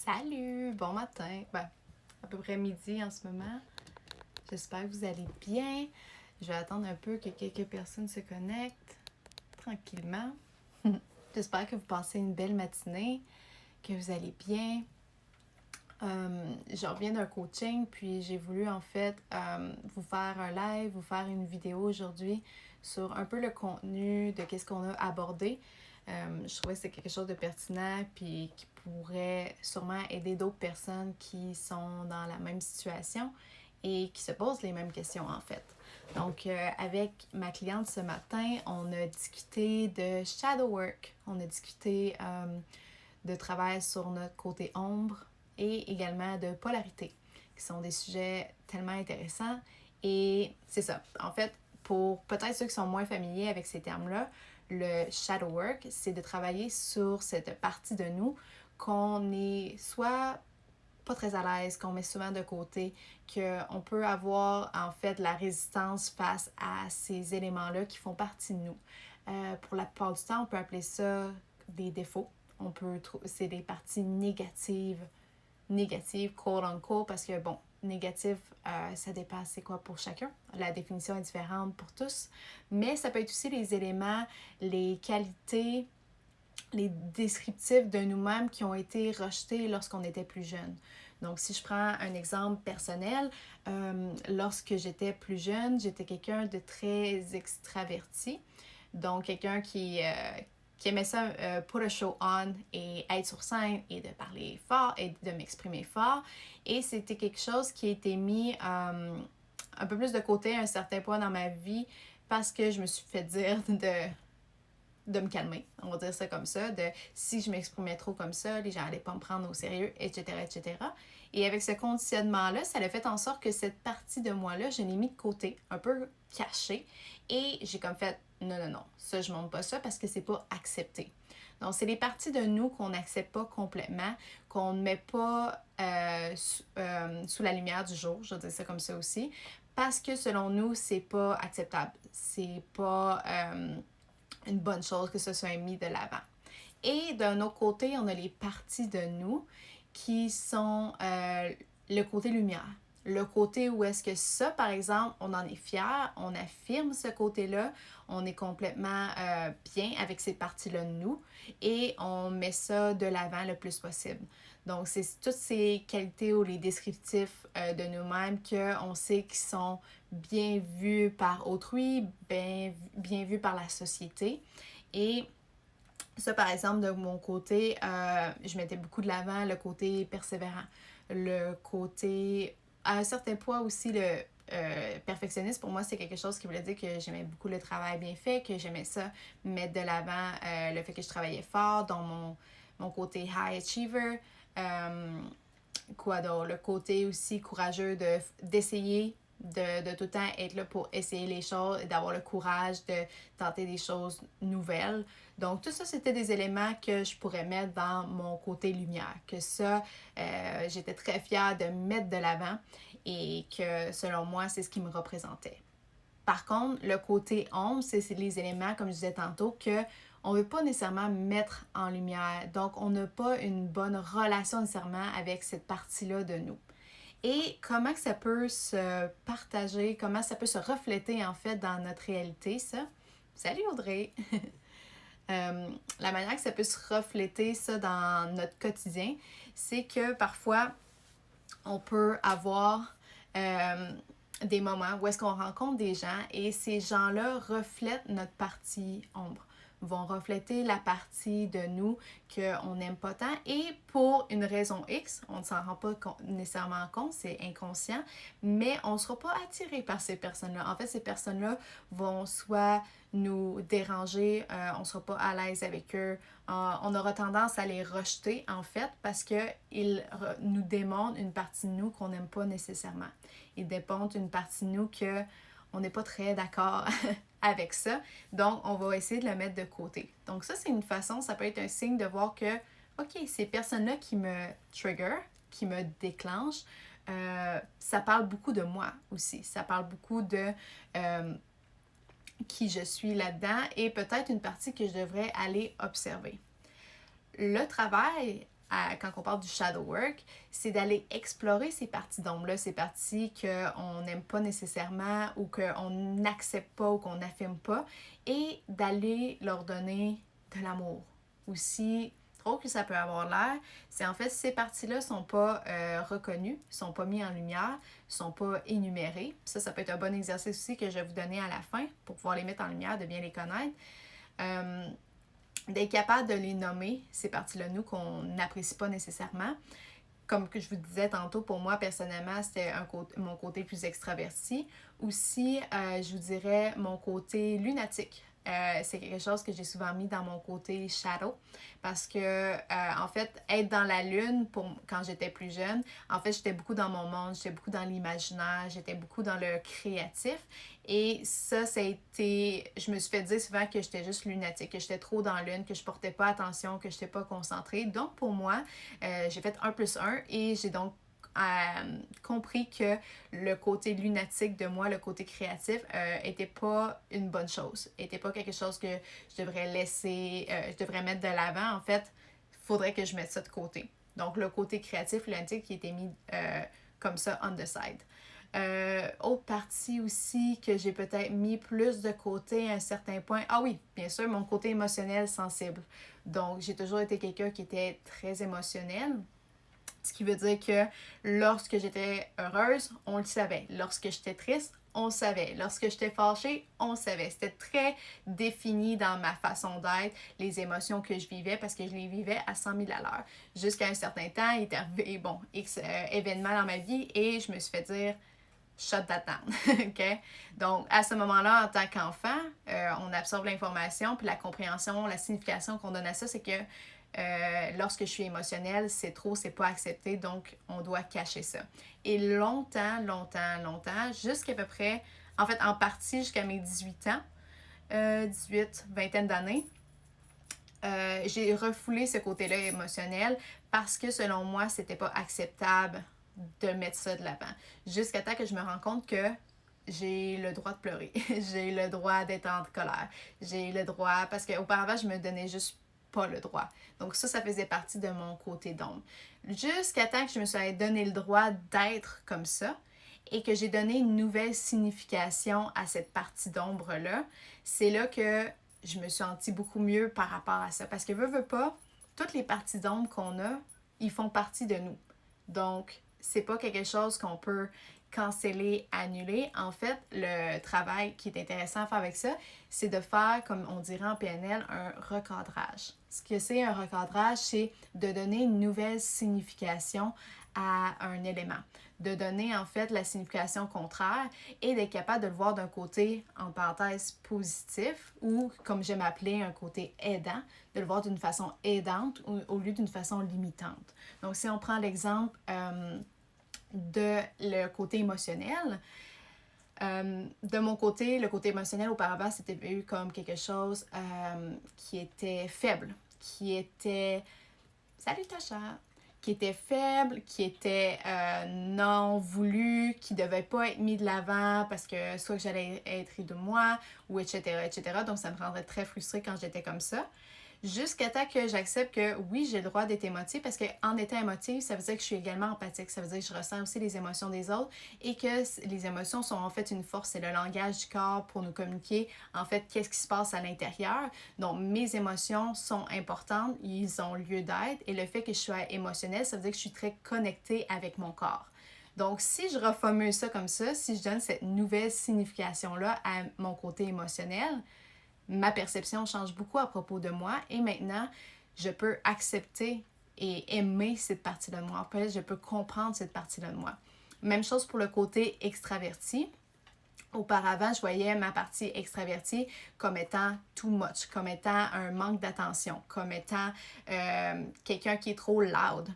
Salut, bon matin. À peu près midi en ce moment. J'espère que vous allez bien. Je vais attendre un peu que quelques personnes se connectent tranquillement. J'espère que vous passez une belle matinée, que vous allez bien. Je reviens d'un coaching, puis j'ai voulu en fait vous faire un live, vous faire une vidéo aujourd'hui sur un peu le contenu de qu'est-ce qu'on a abordé. Je trouvais que c'était quelque chose de pertinent puis qui pourrait sûrement aider d'autres personnes qui sont dans la même situation et qui se posent les mêmes questions en fait. Donc avec ma cliente ce matin, on a discuté de shadow work, on a discuté de travail sur notre côté ombre et également de polarité, qui sont des sujets tellement intéressants. Et c'est ça. En fait, pour peut-être ceux qui sont moins familiers avec ces termes-là, le shadow work, c'est de travailler sur cette partie de nous qu'on est soit pas très à l'aise, qu'on met souvent de côté, qu'on peut avoir en fait la résistance face à ces éléments-là qui font partie de nous. Pour la plupart du temps, on peut appeler ça des défauts. C'est des parties négatives, quote unquote, parce que bon, négatif, ça dépasse c'est quoi pour chacun. La définition est différente pour tous. Mais ça peut être aussi les éléments, les qualités, les descriptifs de nous-mêmes qui ont été rejetés lorsqu'on était plus jeune. Donc, si je prends un exemple personnel, lorsque j'étais plus jeune, j'étais quelqu'un de très extraverti. Donc, quelqu'un qui aimait ça put a show on et être sur scène et de parler fort et de m'exprimer fort. Et c'était quelque chose qui a été mis un peu plus de côté à un certain point dans ma vie parce que je me suis fait dire de me calmer, on va dire ça comme ça, de si je m'exprimais trop comme ça, les gens n'allaient pas me prendre au sérieux, etc., etc. Et avec ce conditionnement-là, ça a fait en sorte que cette partie de moi-là, je l'ai mis de côté, un peu cachée, et j'ai comme fait, non, ça, je montre pas ça parce que c'est pas accepté. Donc, c'est les parties de nous qu'on n'accepte pas complètement, qu'on ne met pas sous la lumière du jour, je vais dire ça comme ça aussi, parce que selon nous, c'est pas acceptable. C'est pas une bonne chose que ce soit mis de l'avant. Et d'un autre côté, on a les parties de nous qui sont le côté lumière. Le côté où est-ce que ça, par exemple, on en est fier, on affirme ce côté-là, on est complètement bien avec ces parties-là de nous et on met ça de l'avant le plus possible. Donc, c'est toutes ces qualités ou les descriptifs de nous-mêmes qu'on sait qui sont bien vus par autrui, bien vus par la société. Et ça, par exemple, de mon côté, je mettais beaucoup de l'avant le côté persévérant, le côté, à un certain point aussi, le perfectionniste. Pour moi, c'est quelque chose qui voulait dire que j'aimais beaucoup le travail bien fait, que j'aimais ça, mettre de l'avant le fait que je travaillais fort, dans mon côté high achiever. Quoi d'autre? Le côté aussi courageux d'essayer de tout le temps être là pour essayer les choses et d'avoir le courage de tenter des choses nouvelles. Donc, tout ça, c'était des éléments que je pourrais mettre dans mon côté lumière. Que ça, j'étais très fière de mettre de l'avant et que, selon moi, c'est ce qui me représentait. Par contre, le côté ombre, c'est les éléments, comme je disais tantôt, qu'on ne veut pas nécessairement mettre en lumière. Donc, on n'a pas une bonne relation nécessairement avec cette partie-là de nous. Et comment que ça peut se partager, comment ça peut se refléter en fait dans notre réalité, ça. Salut Audrey! La manière que ça peut se refléter ça dans notre quotidien, c'est que parfois, on peut avoir des moments où est-ce qu'on rencontre des gens et ces gens-là reflètent notre partie ombre, vont refléter la partie de nous qu'on n'aime pas tant et pour une raison X, on ne s'en rend pas nécessairement compte, c'est inconscient, mais on ne sera pas attiré par ces personnes-là. En fait, ces personnes-là vont soit nous déranger, on ne sera pas à l'aise avec eux, on aura tendance à les rejeter en fait parce qu'ils nous démontrent une partie de nous qu'on n'aime pas nécessairement. Ils démontrent une partie de nous qu'on n'est pas très d'accord avec ça. Donc, on va essayer de le mettre de côté. Donc, ça, c'est une façon, ça peut être un signe de voir que, OK, ces personnes-là qui me trigger, qui me déclenchent, ça parle beaucoup de moi aussi. Ça parle beaucoup de qui je suis là-dedans et peut-être une partie que je devrais aller observer. Le travail quand on parle du shadow work, c'est d'aller explorer ces parties d'ombre-là, ces parties qu'on n'aime pas nécessairement ou qu'on n'accepte pas ou qu'on n'affirme pas, et d'aller leur donner de l'amour. Aussi trop que ça peut avoir l'air, c'est en fait ces parties-là ne sont pas reconnues, ne sont pas mises en lumière, ne sont pas énumérées. Ça peut être un bon exercice aussi que je vais vous donner à la fin pour pouvoir les mettre en lumière, de bien les connaître. D'être capable de les nommer, ces parties-là, nous, qu'on n'apprécie pas nécessairement. Comme que je vous disais tantôt, pour moi, personnellement, c'était mon côté plus extraverti. Aussi, je vous dirais mon côté lunatique. C'est quelque chose que j'ai souvent mis dans mon côté shadow parce que, en fait, être dans la lune, quand j'étais plus jeune, en fait, j'étais beaucoup dans mon monde, j'étais beaucoup dans l'imaginaire, j'étais beaucoup dans le créatif. Et ça a été... Je me suis fait dire souvent que j'étais juste lunatique, que j'étais trop dans la lune, que je portais pas attention, que je n'étais pas concentrée. Donc, pour moi, j'ai fait 1+1 et j'ai donc compris que le côté lunatique de moi, le côté créatif, était pas une bonne chose. Était pas quelque chose que je devrais laisser, je devrais mettre de l'avant. En fait, il faudrait que je mette ça de côté. Donc, le côté créatif, lunatique, qui était mis comme ça on the side. Autre partie aussi que j'ai peut-être mis plus de côté à un certain point. Ah oui, bien sûr, mon côté émotionnel sensible. Donc, j'ai toujours été quelqu'un qui était très émotionnel. Ce qui veut dire que lorsque j'étais heureuse, on le savait. Lorsque j'étais triste, on le savait. Lorsque j'étais fâchée, on le savait. C'était très défini dans ma façon d'être, les émotions que je vivais, parce que je les vivais à 100 000 à l'heure. Jusqu'à un certain temps, il est arrivé, X événements dans ma vie et je me suis fait dire shut that down. OK? Donc, à ce moment-là, en tant qu'enfant, on absorbe l'information, puis la compréhension, la signification qu'on donne à ça, c'est que lorsque je suis émotionnelle, c'est trop, c'est pas accepté, donc on doit cacher ça. Et longtemps, jusqu'à peu près, en fait, en partie jusqu'à mes 18 ans, 18, vingtaine d'années, j'ai refoulé ce côté-là émotionnel parce que selon moi, c'était pas acceptable de mettre ça de l'avant. Jusqu'à temps que je me rends compte que j'ai le droit de pleurer, j'ai le droit d'être en colère, j'ai le droit, parce qu'auparavant, je me donnais juste pas le droit. Donc ça faisait partie de mon côté d'ombre. Jusqu'à temps que je me suis donné le droit d'être comme ça et que j'ai donné une nouvelle signification à cette partie d'ombre-là, c'est là que je me suis sentie beaucoup mieux par rapport à ça. Parce que veux pas, toutes les parties d'ombre qu'on a, ils font partie de nous. Donc, c'est pas quelque chose qu'on peut canceller, annuler. En fait, le travail qui est intéressant à faire avec ça, c'est de faire, comme on dirait en PNL, un recadrage. Ce que c'est un recadrage, c'est de donner une nouvelle signification à un élément. De donner en fait la signification contraire et d'être capable de le voir d'un côté, en parenthèse, positif ou, comme j'aime appeler, un côté aidant, de le voir d'une façon aidante au lieu d'une façon limitante. Donc, si on prend l'exemple de le côté émotionnel, de mon côté, le côté émotionnel auparavant, c'était vu comme quelque chose qui était faible, qui était... Salut Tasha! Qui était faible, qui était non voulu, qui ne devait pas être mis de l'avant parce que soit que j'allais être ri de moi, ou etc., etc. Donc, ça me rendrait très frustrée quand j'étais comme ça. Jusqu'à temps que j'accepte que oui, j'ai le droit d'être émotive parce qu'en étant émotive, ça veut dire que je suis également empathique. Ça veut dire que je ressens aussi les émotions des autres et que les émotions sont en fait une force. C'est le langage du corps pour nous communiquer en fait qu'est-ce qui se passe à l'intérieur. Donc, mes émotions sont importantes, ils ont lieu d'être et le fait que je sois émotionnelle, ça veut dire que je suis très connectée avec mon corps. Donc, si je reformule ça comme ça, si je donne cette nouvelle signification-là à mon côté émotionnel, ma perception change beaucoup à propos de moi et maintenant, je peux accepter et aimer cette partie-là de moi. En fait, je peux comprendre cette partie-là de moi. Même chose pour le côté extraverti. Auparavant, je voyais ma partie extravertie comme étant too much, comme étant un manque d'attention, comme étant quelqu'un qui est trop loud.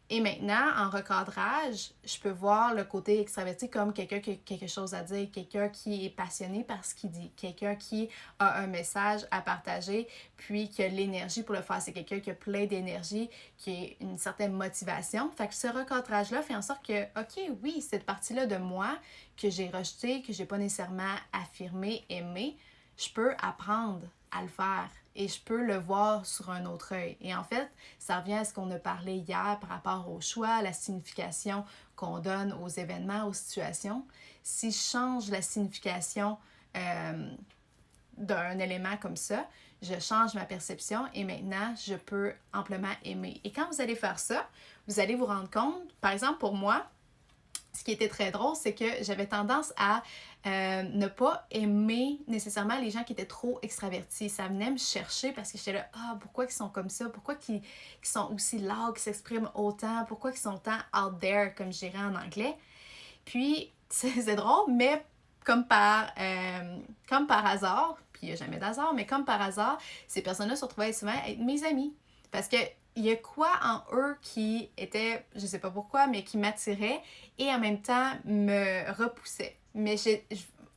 Et maintenant, en recadrage, je peux voir le côté extraverti comme quelqu'un qui a quelque chose à dire, quelqu'un qui est passionné par ce qu'il dit, quelqu'un qui a un message à partager, puis qui a l'énergie pour le faire. C'est quelqu'un qui a plein d'énergie, qui a une certaine motivation. Fait que ce recadrage-là fait en sorte que, OK, oui, cette partie-là de moi que j'ai rejetée, que j'ai pas nécessairement affirmée, aimée, je peux apprendre à le faire et je peux le voir sur un autre œil. Et en fait, ça revient à ce qu'on a parlé hier par rapport au choix, la signification qu'on donne aux événements, aux situations. Si je change la signification d'un élément comme ça, je change ma perception et maintenant, je peux amplement aimer. Et quand vous allez faire ça, vous allez vous rendre compte, par exemple pour moi, ce qui était très drôle, c'est que j'avais tendance à ne pas aimer nécessairement les gens qui étaient trop extravertis. Ça venait me chercher parce que j'étais là, pourquoi ils sont comme ça? Pourquoi ils sont aussi loud, qu'ils s'expriment autant? Pourquoi ils sont tant out there, comme je dirais en anglais? Puis, c'est drôle, mais comme par hasard, puis il n'y a jamais d'hasard, mais comme par hasard, ces personnes-là se retrouvaient souvent être mes amis. Parce que il y a quoi en eux qui était, je sais pas pourquoi, mais qui m'attirait et en même temps me repoussait. Mais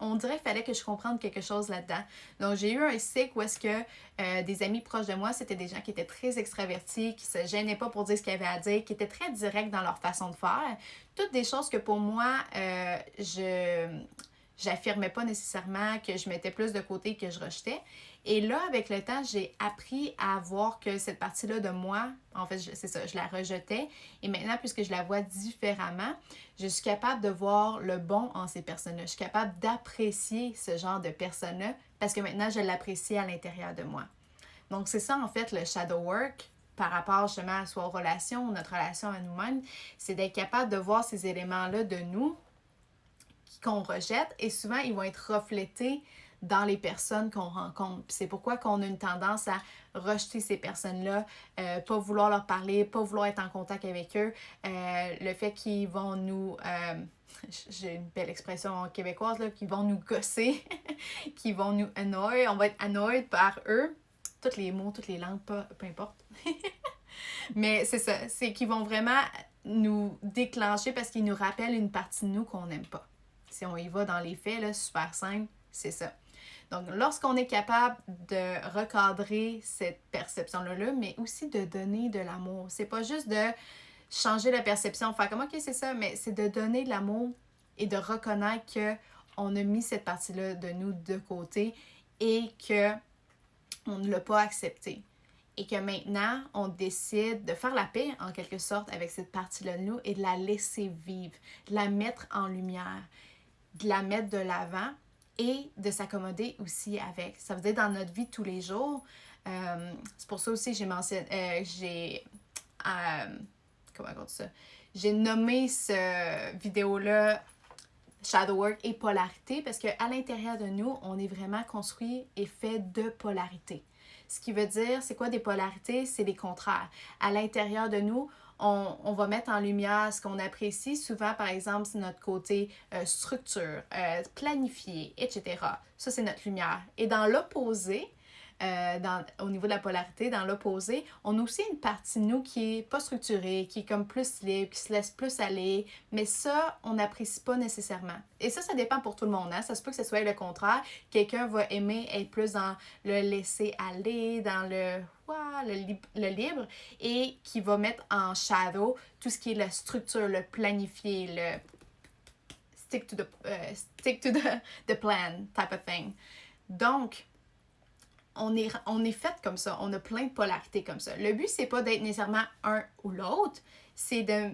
on dirait qu'il fallait que je comprenne quelque chose là-dedans. Donc, j'ai eu un cycle où est-ce que des amis proches de moi, c'était des gens qui étaient très extravertis, qui se gênaient pas pour dire ce qu'ils avaient à dire, qui étaient très directs dans leur façon de faire. Toutes des choses que pour moi, j'affirmais pas nécessairement, que je mettais plus de côté, que je rejetais. Et là, avec le temps, j'ai appris à voir que cette partie-là de moi, en fait, c'est ça, je la rejetais. Et maintenant, puisque je la vois différemment, je suis capable de voir le bon en ces personnes-là. Je suis capable d'apprécier ce genre de personnes-là parce que maintenant, je l'apprécie à l'intérieur de moi. Donc, c'est ça, en fait, le shadow work par rapport justement soit aux relations, notre relation à nous-mêmes, c'est d'être capable de voir ces éléments-là de nous qu'on rejette et souvent, ils vont être reflétés dans les personnes qu'on rencontre. Puis c'est pourquoi qu'on a une tendance à rejeter ces personnes-là, pas vouloir leur parler, pas vouloir être en contact avec eux. Le fait qu'ils vont nous... j'ai une belle expression québécoise, là, qu'ils vont nous gosser, qu'ils vont nous annoy, on va être annoyed par eux. Tous les mots, toutes les langues, peu importe. Mais c'est ça, c'est qu'ils vont vraiment nous déclencher parce qu'ils nous rappellent une partie de nous qu'on n'aime pas. Si on y va dans les faits, là, super simple, c'est ça. Donc, lorsqu'on est capable de recadrer cette perception-là, mais aussi de donner de l'amour. C'est pas juste de changer la perception, faire comme « OK, c'est ça », mais c'est de donner de l'amour et de reconnaître qu'on a mis cette partie-là de nous de côté et qu'on ne l'a pas acceptée. Et que maintenant, on décide de faire la paix, en quelque sorte, avec cette partie-là de nous et de la laisser vivre, de la mettre en lumière, de la mettre de l'avant et de s'accommoder aussi avec. Ça veut dire dans notre vie de tous les jours, c'est pour ça aussi que comment on dit ça? J'ai nommé ce vidéo-là Shadow Work et polarité parce qu'à l'intérieur de nous, on est vraiment construit et fait de polarité. Ce qui veut dire, c'est quoi des polarités? C'est les contraires. À l'intérieur de nous, on va mettre en lumière ce qu'on apprécie. Souvent, par exemple, c'est notre côté structure, planifié, etc. Ça, c'est notre lumière. Et dans l'opposé, au niveau de la polarité, dans l'opposé, on a aussi une partie de nous qui est pas structurée, qui est comme plus libre, qui se laisse plus aller, mais ça, on n'apprécie pas nécessairement. Et ça dépend pour tout le monde, hein? Ça se peut que ce soit le contraire. Quelqu'un va aimer être plus dans le laisser aller, dans le libre, et qui va mettre en shadow tout ce qui est la structure, le planifié, le stick to the plan type of thing. Donc, on est fait comme ça. On a plein de polarités comme ça. Le but, c'est pas d'être nécessairement un ou l'autre, c'est de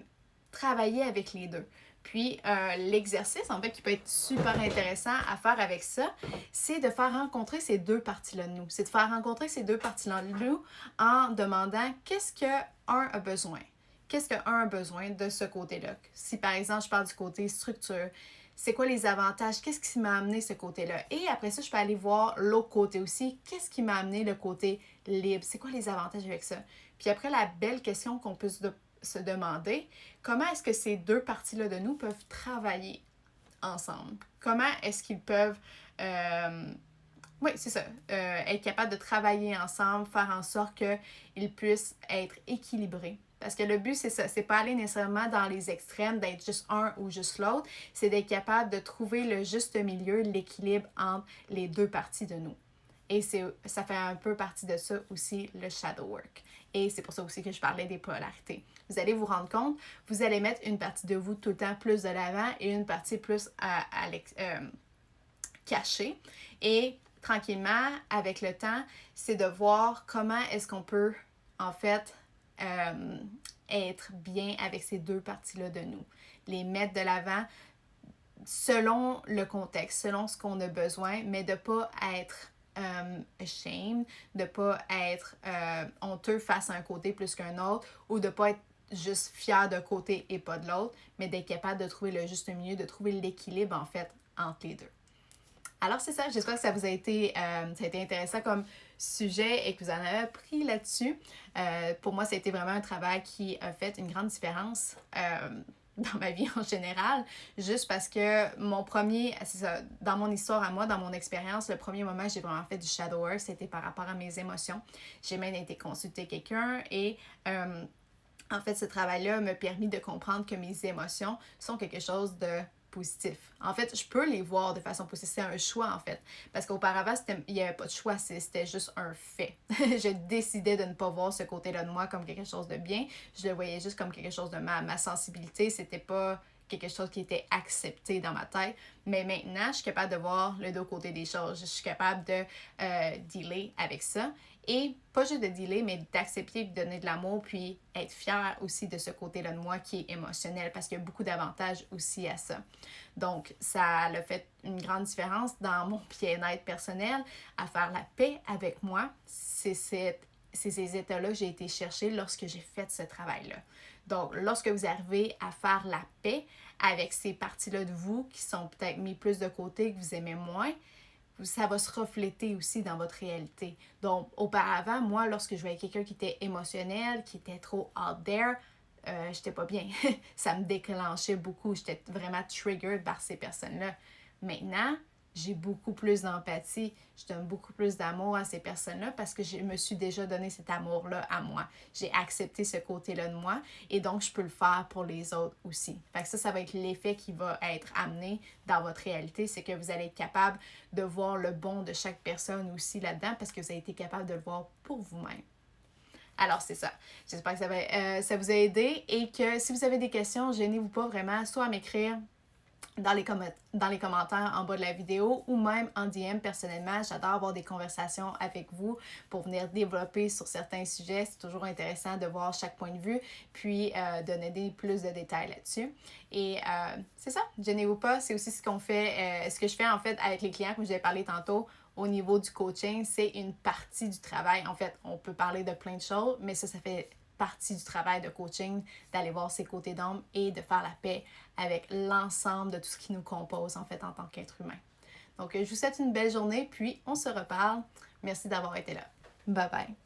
travailler avec les deux. Puis, l'exercice, en fait, qui peut être super intéressant à faire avec ça, c'est de faire rencontrer ces deux parties-là de nous. C'est de faire rencontrer ces deux parties-là de nous en demandant qu'est-ce qu'un a besoin. Qu'est-ce qu'un a besoin de ce côté-là? Si, par exemple, je parle du côté structure, c'est quoi les avantages? Qu'est-ce qui m'a amené ce côté-là? Et après ça, je peux aller voir l'autre côté aussi. Qu'est-ce qui m'a amené le côté libre? C'est quoi les avantages avec ça? Puis après, la belle question qu'on peut se demander, comment est-ce que ces deux parties-là de nous peuvent travailler ensemble? Comment est-ce qu'ils peuvent... oui, c'est ça. Être capable de travailler ensemble, faire en sorte qu'ils puissent être équilibrés. Parce que le but, c'est ça. C'est pas aller nécessairement dans les extrêmes, d'être juste un ou juste l'autre. C'est d'être capable de trouver le juste milieu, l'équilibre entre les deux parties de nous. Et ça fait un peu partie de ça aussi, le shadow work. Et c'est pour ça aussi que je parlais des polarités. Vous allez vous rendre compte, vous allez mettre une partie de vous tout le temps plus de l'avant et une partie plus cachée. Et tranquillement, avec le temps, c'est de voir comment est-ce qu'on peut, en fait, être bien avec ces deux parties-là de nous. Les mettre de l'avant selon le contexte, selon ce qu'on a besoin, mais de ne pas être ashamed, de ne pas être honteux face à un côté plus qu'un autre, ou de ne pas être juste fier d'un côté et pas de l'autre, mais d'être capable de trouver le juste milieu, de trouver l'équilibre, en fait, entre les deux. Alors, c'est ça. J'espère que ça vous a été intéressant comme sujet et que vous en avez appris là-dessus. Pour moi, ça a été vraiment un travail qui a fait une grande différence dans ma vie en général, juste parce que mon premier, c'est ça, dans mon histoire à moi, dans mon expérience, le premier moment j'ai vraiment fait du shadow work, c'était par rapport à mes émotions. J'ai même été consulter quelqu'un et en fait, ce travail-là m'a permis de comprendre que mes émotions sont quelque chose de positif. En fait, je peux les voir de façon positive. C'est un choix, en fait. Parce qu'auparavant, il n'y avait pas de choix, c'était juste un fait. Je décidais de ne pas voir ce côté-là de moi comme quelque chose de bien. Je le voyais juste comme quelque chose de mal. Ma sensibilité, c'était pas quelque chose qui était accepté dans ma tête. Mais maintenant, je suis capable de voir le deux côtés des choses. Je suis capable de dealer avec ça. Et pas juste de dealer, mais d'accepter et de donner de l'amour, puis être fière aussi de ce côté-là de moi qui est émotionnel, parce qu'il y a beaucoup d'avantages aussi à ça. Donc, ça a fait une grande différence dans mon bien-être personnel, à faire la paix avec moi. C'est ces états-là que j'ai été chercher lorsque j'ai fait ce travail-là. Donc, lorsque vous arrivez à faire la paix avec ces parties-là de vous qui sont peut-être mis plus de côté, que vous aimez moins, ça va se refléter aussi dans votre réalité. Donc, auparavant, moi, lorsque je voyais quelqu'un qui était émotionnel, qui était trop out there, j'étais pas bien. Ça me déclenchait beaucoup. J'étais vraiment triggered par ces personnes-là. Maintenant, j'ai beaucoup plus d'empathie. Je donne beaucoup plus d'amour à ces personnes-là parce que je me suis déjà donné cet amour-là à moi. J'ai accepté ce côté-là de moi et donc je peux le faire pour les autres aussi. Fait que ça va être l'effet qui va être amené dans votre réalité. C'est que vous allez être capable de voir le bon de chaque personne aussi là-dedans parce que vous avez été capable de le voir pour vous-même. Alors, c'est ça. J'espère que ça vous a aidé et que si vous avez des questions, gênez-vous pas vraiment, soit à m'écrire dans les commentaires en bas de la vidéo ou même en DM personnellement. J'adore avoir des conversations avec vous pour venir développer sur certains sujets. C'est toujours intéressant de voir chaque point de vue puis de donner plus de détails là-dessus. Et c'est ça, gênez-vous pas. C'est aussi ce qu'on fait, ce que je fais en fait avec les clients, comme je vous ai parlé tantôt. Au niveau du coaching, c'est une partie du travail. En fait, on peut parler de plein de choses, mais ça fait partie du travail de coaching, d'aller voir ses côtés d'ombre et de faire la paix avec l'ensemble de tout ce qui nous compose en fait en tant qu'être humain. Donc, je vous souhaite une belle journée, puis on se reparle. Merci d'avoir été là. Bye bye!